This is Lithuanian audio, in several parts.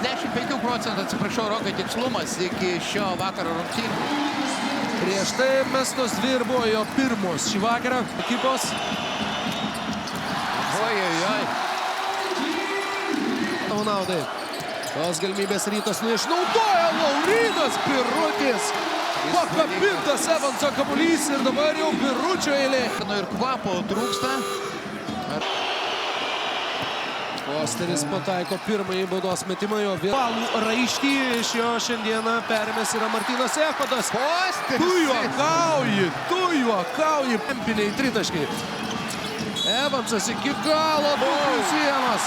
15 procentų, atsiprašau, Rokai, tikslumas iki šio vakaro rungtynių. Prieš tai mestos dvi ir buvo jo pirmos šį vakarą ekipos. Ojojoj. Tavo naudai. Tos galimybės Rytas neišnaudoja. Laurynas Birutis. Pakabintas Evanso kamuolys ir dabar jau Biručio eilė. Nu ir kvapo trūksta. Fosteris pataiko pirmąjį baudos metimą, jo balų raištį iš jo šiandieną perėmęs yra Martynas Echodas. Fosteris! Tu juokauji. Empiniai tritaškiai. Evansas iki galo, sienas.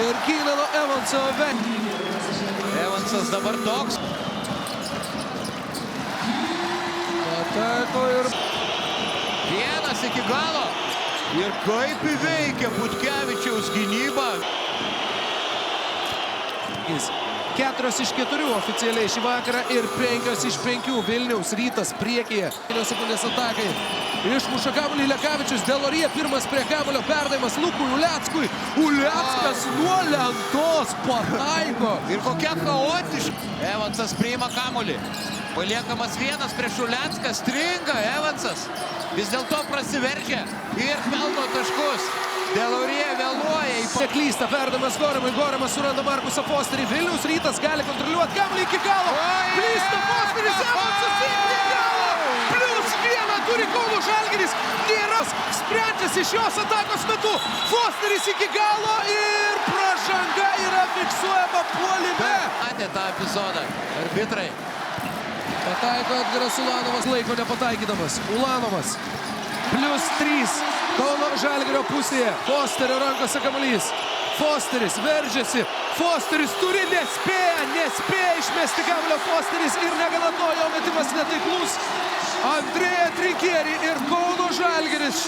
Ir Keenano Evanso Evansas dabar toks. Pateko ir... Vienas iki galo. Ir kaip įveikia Butkevičiaus gynybą. 4 iš 4 oficialiai šį vakarą ir 5 iš 5 Vilniaus Rytas priekyje. 9 sekundės atakai. Išmuša kamuolį Lekavičius. Delorija pirmas prie kamuolio perdavimas Lukui Uleckui. Uleckas nuo lentos pataiko. Ir kokia chaotiška. Evansas priima kamuolį. Paliekamas vienas prieš Ulecką. Stringa Evansas. Vis dėlto prasiveržia ir pelno taškus. Delorija vėluoja į... Klysta perdavimas Gorimui. Gorimas suranda Markusą Fosterį. Vilniaus Rytas gali kontroliuoti kamuolį iki galo. Klysta Fosteris. Evansas iki galo. +1 turi Kauno Žalgiris. Nėras sprendžiasi iš jos atakos metu. Fosteris iki galo ir pražanga yra fiksuojama puolime. Matė tą epizodą. Arbitrai. Pataiko Edgaras Ulanovas. Laiko nepataikydamas. Ulanovas. +3. Kauno Žalgirio pusėje. Fosterio rankose kamuolys. Fosteris veržiasi. Fosteris turi, nespėja išmesti kamuolio Fosteris ir negana to jo metimas netaiklus. Andrėja Trinkieri ir Kauno Žalgiris.